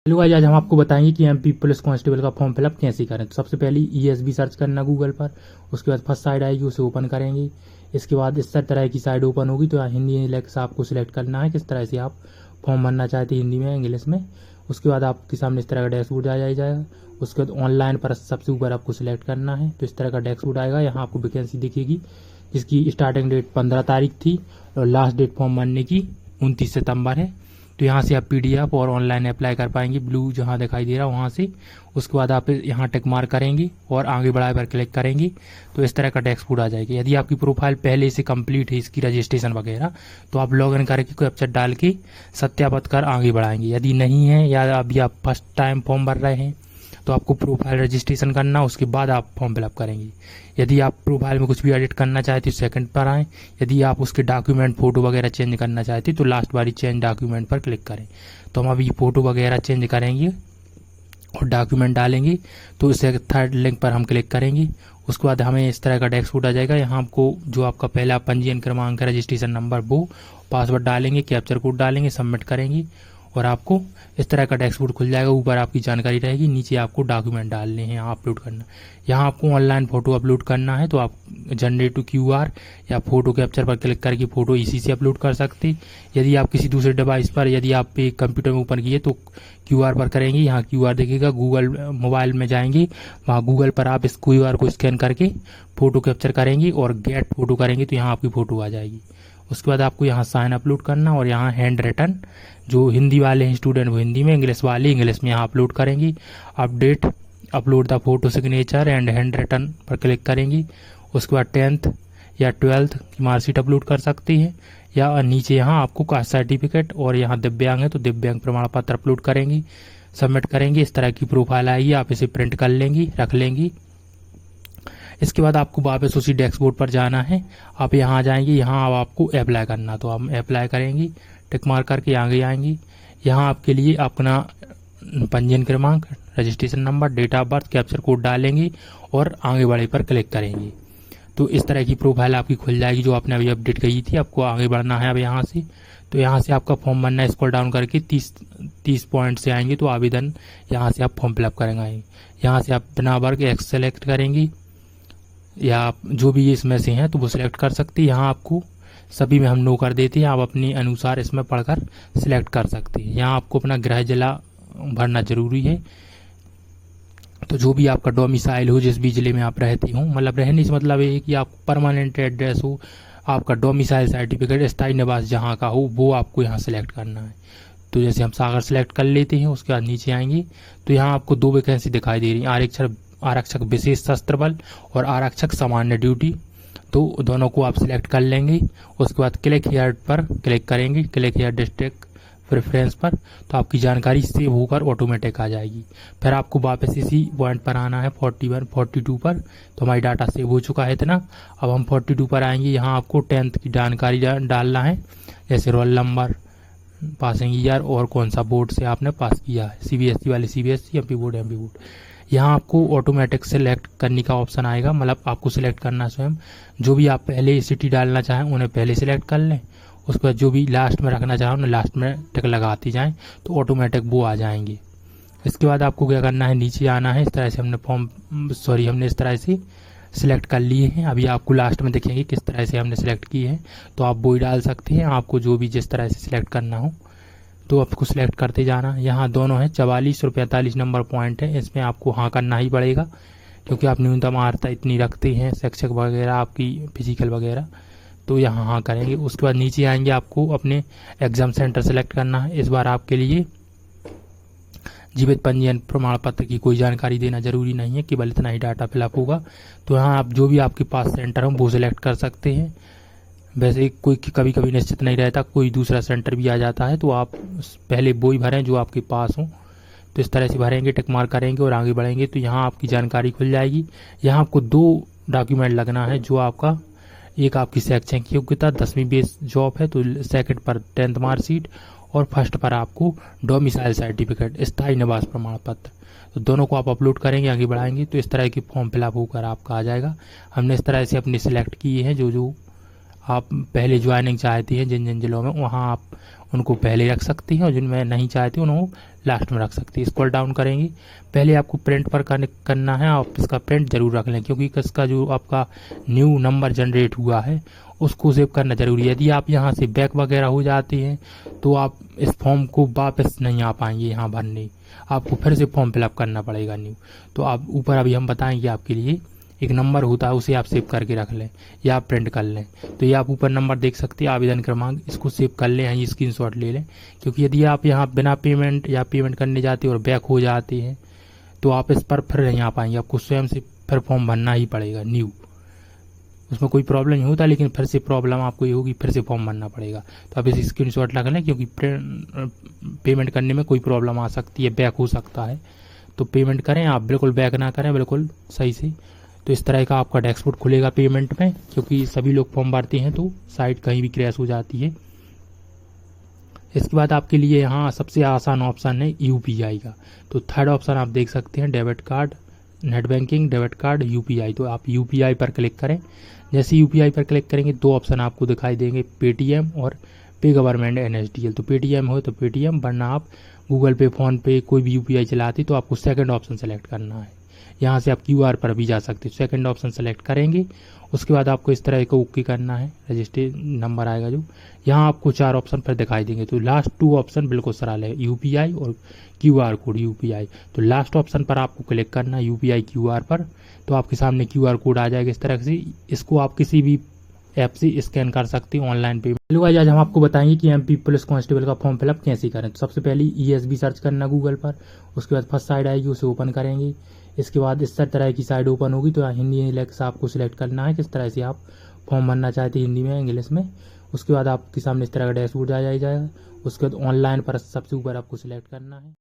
Hello guys, आज हम आपको बताएंगे कि एमपी पुलिस कांस्टेबल का फॉर्म फिलअप कैसे करें। तो सबसे पहले ईएसबी सर्च करना गूगल पर। उसके बाद फर्स्ट साइड आएगी, उसे ओपन करेंगे। इसके बाद इस तरह की साइड ओपन होगी तो यहाँ हिंदी इंग्लिश आपको सिलेक्ट करना है किस तरह से आप फॉर्म भरना चाहते हैं, हिंदी में इंग्लिश में। उसके बाद आपके सामने इस तरह का डैशबोर्ड आ जाएगा। उसके बाद ऑनलाइन पर सबसे ऊपर आपको सिलेक्ट करना है, तो इस तरह का डैशबोर्ड आएगा। यहाँ आपको वैकेंसी दिखेगी जिसकी स्टार्टिंग डेट 15 तारीख थी और लास्ट डेट फॉर्म भरने की 29 सितंबर है। तो यहाँ से आप पीडीएफ और ऑनलाइन अप्लाई कर पाएंगे, ब्लू जहाँ दिखाई दे रहा है वहाँ से। उसके बाद आप यहाँ टिक मार्क करेंगे और आगे बढ़ाए पर क्लिक करेंगे तो इस तरह का डैशबोर्ड आ जाएगा। यदि आपकी प्रोफाइल पहले से कंप्लीट है, इसकी रजिस्ट्रेशन वगैरह, तो आप लॉगिन करके कैप्चर डाल के सत्यापित कर आगे बढ़ाएंगे। यदि नहीं है या अभी आप फर्स्ट टाइम फॉर्म भर रहे हैं तो आपको प्रोफाइल रजिस्ट्रेशन करना, उसके बाद आप फॉर्म फिलअप करेंगे। यदि आप प्रोफाइल में कुछ भी एडिट करना चाहते तो सेकंड पर आएँ। यदि आप उसके डॉक्यूमेंट फोटो वगैरह चेंज करना चाहते तो लास्ट वाली चेंज डॉक्यूमेंट पर क्लिक करें। तो हम अभी फोटो वगैरह चेंज करेंगे और डॉक्यूमेंट डालेंगे, तो इसे थर्ड लिंक पर हम क्लिक करेंगे। उसके बाद हमें इस तरह का डैशबोर्ड आ जाएगा। यहाँ आपको जो आपका पहला पंजीयन क्रमांक है, रजिस्ट्रेशन नंबर, वो पासवर्ड डालेंगे, कैप्चर कोड डालेंगे, सबमिट करेंगे और आपको इस तरह का डैशबोर्ड खुल जाएगा। ऊपर आपकी जानकारी रहेगी, नीचे आपको डॉक्यूमेंट डालने हैं, अपलोड करना। यहाँ आपको ऑनलाइन फ़ोटो अपलोड करना है तो आप जनरेट टू क्यूआर या फोटो कैप्चर पर क्लिक करके फ़ोटो इसी से अपलोड कर सकते। यदि आप किसी दूसरे डिवाइस पर, यदि आप एक कंप्यूटर में ओपन किए तो क्यूआर पर करेंगे, यहाँ क्यूआर दिखेगा, गूगल मोबाइल में जाएंगे, वहाँ गूगल पर आप इस क्यूआर को स्कैन करके फ़ोटो कैप्चर करेंगे और गेट फ़ोटो करेंगे तो यहाँ आपकी फ़ोटो आ जाएगी। उसके बाद आपको यहाँ साइन अपलोड करना और यहाँ हैंड रिटन, जो हिंदी वाले हैं स्टूडेंट वो हिंदी में, इंग्लिश वाले इंग्लिश में यहाँ अपलोड करेंगे। Update upload the photo signature and hand written पर क्लिक करेंगे। उसके बाद 10th या 12th की मार्कशीट अपलोड कर सकते हैं, या नीचे यहाँ आपको कास्ट सर्टिफिकेट, और यहाँ दिव्यांग है तो दिव्यांग प्रमाण पत्र अपलोड करेंगे, सबमिट करेंगे। इस तरह की प्रोफाइल आएगी, आप इसे प्रिंट कर लेंगी, रख लेंगी। इसके बाद आपको वापस उसी डैशबोर्ड पर जाना है। आप यहाँ आ जाएंगे, यहाँ अब आपको अप्लाई करना, तो हम अप्लाई करेंगे, टिक मार्क करके आगे आएंगे। यहाँ आपके लिए अपना पंजीयन क्रमांक, registration number, date of birth, captcha code डालेंगे और आगे बढ़े पर क्लिक करेंगे। तो इस तरह की प्रोफाइल आपकी खुल जाएगी जो आपने अभी अपडेट की थी। आपको आगे बढ़ना है अब यहाँ से, तो यहाँ से आपका फॉर्म बनना है। स्क्रॉल डाउन करके 30 पॉइंट से आएंगे तो आवेदन, यहाँ से आप फॉर्म फिलअप करेंगे। यहाँ से आप बिना वर्ग एक्स सेलेक्ट करेंगे या आप जो भी इसमें से हैं तो वो सिलेक्ट कर सकते हैं। यहाँ आपको सभी में हम नो कर देते हैं, आप अपने अनुसार इसमें पढ़कर सिलेक्ट कर सकते हैं। यहाँ आपको अपना गृह जिला भरना जरूरी है, तो जो भी आपका डोमिसाइल हो, जिस भी जिले में आप रहते हो, मतलब रहने से मतलब ये है कि आप परमानेंट एड्रेस हो, आपका डोमिसाइल सर्टिफिकेट, स्थायी निवास जहाँ का हो, वो आपको यहाँ सिलेक्ट करना है। तो जैसे हम सागर सिलेक्ट कर लेते हैं, उसके बाद नीचे आएंगे तो यहाँ आपको 2 वैकेंसी दिखाई दे रही है, आरक्षक विशेष सशस्त्र बल और आरक्षक सामान्य ड्यूटी। तो दोनों को आप सिलेक्ट कर लेंगे। उसके बाद क्लिक हियर पर क्लिक करेंगे, क्लिक हियर डिस्ट्रिक्ट प्रेफरेंस पर, तो आपकी जानकारी सेव होकर ऑटोमेटिक आ जाएगी। फिर आपको वापस इसी पॉइंट पर आना है 41 42 पर। तो हमारी डाटा सेव हो चुका है इतना। अब हम 42 पर आएंगे, यहाँ आपको 10th की जानकारी डालना है, जैसे रोल नंबर, पासिंग ईयर और कौन सा बोर्ड से आपने पास किया है, सीबीएसई वाले CBSE, MP board MP board. यहाँ आपको ऑटोमेटिक सेलेक्ट करने का ऑप्शन आएगा, मतलब आपको सिलेक्ट करना स्वयं। जो भी आप पहले सिटी डालना चाहें उन्हें पहले सिलेक्ट कर लें, उसके बाद जो भी लास्ट में रखना चाहें उन्हें लास्ट में टिक लगाते जाएं तो ऑटोमेटिक वो आ जाएंगे। इसके बाद आपको क्या करना है, नीचे आना है। इस तरह से हमने इस तरह से सिलेक्ट कर लिए हैं। अभी आपको लास्ट में देखेंगे किस तरह से हमने सिलेक्ट किए हैं, तो आप वो ही डाल सकते हैं, आपको जो भी जिस तरह से सिलेक्ट करना हो तो आपको सिलेक्ट करते जाना। यहाँ दोनों हैं 44 और 45 नंबर पॉइंट है, इसमें आपको हाँ करना ही पड़ेगा क्योंकि आप न्यूनतम आर्हता इतनी रखते हैं, शिक्षक वगैरह आपकी फिजिकल वगैरह, तो यहाँ हाँ करेंगे। उसके बाद नीचे आएंगे, आपको अपने एग्ज़ाम सेंटर सेलेक्ट करना है। इस बार आपके लिए जीवित पंजीयन प्रमाण पत्र की कोई जानकारी देना जरूरी नहीं है, केवल इतना ही डाटा फिलअप होगा। तो यहाँ आप जो भी आपके पास सेंटर हो वो सिलेक्ट कर सकते हैं। वैसे कोई कभी कभी निश्चित नहीं रहता, कोई दूसरा सेंटर भी आ जाता है, तो आप पहले वो ही भरें जो आपके पास हो। तो इस तरह से भरेंगे, टिक मार्क करेंगे और आगे बढ़ेंगे तो यहाँ आपकी जानकारी खुल जाएगी। यहाँ आपको 2 डॉक्यूमेंट लगना है, जो आपका एक आपकी शैक्षणिक योग्यता 10वीं बेस जॉब है तो सेकंड पर 10th मार्कशीट और फर्स्ट पर आपको डोमिसाइल सर्टिफिकेट, स्थायी निवास प्रमाण पत्र। तो दोनों को आप अपलोड करेंगे, आगे बढ़ाएंगे तो इस तरह की फॉर्म फिलअप होकर आपका आ जाएगा। हमने इस तरह से अपने सिलेक्ट किए हैं जो आप पहले ज्वाइनिंग चाहती हैं जिन जिन जिलों में, वहाँ आप उनको पहले रख सकते हैं और जिनमें नहीं चाहते उनको लास्ट में रख सकते हैं। स्क्रॉल डाउन करेंगे, पहले आपको प्रिंट पर करना है, आप इसका प्रिंट जरूर रख लें क्योंकि इसका जो आपका न्यू नंबर जनरेट हुआ है उसको सेव करना जरूरी है। यदि आप यहाँ से बैक वगैरह हो जाते हैं तो आप इस फॉर्म को वापस नहीं आ पाएंगे यहाँ भरने, आपको फिर से फॉर्म फिलअप करना पड़ेगा न्यू। तो आप ऊपर अभी हम बताएंगे आपके लिए एक नंबर होता है, उसे आप सेव करके रख लें या आप प्रिंट कर लें। तो ये आप ऊपर नंबर देख सकते हैं, आवेदन क्रमांक, इसको सेव कर लें, यहीं स्क्रीनशॉट ले लें क्योंकि यदि आप यहाँ बिना पेमेंट या पेमेंट करने जाते हैं और बैक हो जाते हैं तो आप इस पर फिर नहीं आ पाएंगे, आपको स्वयं से फिर फॉर्म भरना ही पड़ेगा न्यू। उसमें कोई प्रॉब्लम नहीं होता लेकिन फिर से प्रॉब्लम आपको ये होगी, फिर से फॉर्म भरना पड़ेगा। तो आप इस स्क्रीनशॉट लगा लें क्योंकि पेमेंट करने में कोई प्रॉब्लम आ सकती है, बैक हो सकता है। तो पेमेंट करें आप, बिल्कुल बैक ना करें, बिल्कुल सही से। तो इस तरह का आपका डैशबोर्ड खुलेगा पेमेंट में, क्योंकि सभी लोग फॉर्म भरते हैं तो साइट कहीं भी क्रैश हो जाती है। इसके बाद आपके लिए यहाँ सबसे आसान ऑप्शन है यूपीआई का। तो थर्ड ऑप्शन आप देख सकते हैं debit card, net banking, debit card, UPI. तो आप यूपीआई पर क्लिक करें। जैसे यूपीआई पर क्लिक करेंगे दो ऑप्शन आपको दिखाई देंगे, पेटीएम और पे गवर्नमेंट एनएसडीएल। तो पेटीएम हो तो पेटीएम, वरना आप गूगल पे, फोन पे, कोई भी यूपीआई चलाती तो आपको सेकंड ऑप्शन सेलेक्ट करना है। यहाँ से आप क्यूआर पर भी जा सकते हैं। सेकंड ऑप्शन सेलेक्ट करेंगे, उसके बाद आपको इस तरह का ओके करना है, रजिस्टर नंबर आएगा जो। यहाँ आपको 4 ऑप्शन पर दिखाई देंगे। तो लास्ट 2 ऑप्शन बिल्कुल सरल है, यूपीआई और क्यूआर कोड यूपीआई। तो लास्ट ऑप्शन पर आपको क्लिक करना है यूपीआई क्यूआर पर, तो आपके सामने क्यूआर कोड आ जाएगा इस तरह से। इसको आप किसी भी ऐप से स्कैन कर सकते हैं ऑनलाइन पेमेंट। हेलो गाइस, आज हम आपको बताएंगे कि एमपी पुलिस कांस्टेबल का फॉर्म फिलअप कैसे करें। तो सबसे पहले ईएसबी सर्च करना गूगल पर, उसके बाद फर्स्ट साइड आएगी उसे ओपन करेंगे। इसके बाद इस तरह की साइड ओपन होगी तो हिंदी इंग्लिश आपको सिलेक्ट करना है किस तरह से आप फॉर्म भरना चाहते हैं, हिंदी में इंग्लिश में। उसके बाद आपके सामने इस तरह का डैशबोर्ड आ जाएगा। उसके बाद ऑनलाइन पर सबसे ऊपर आपको सिलेक्ट करना है।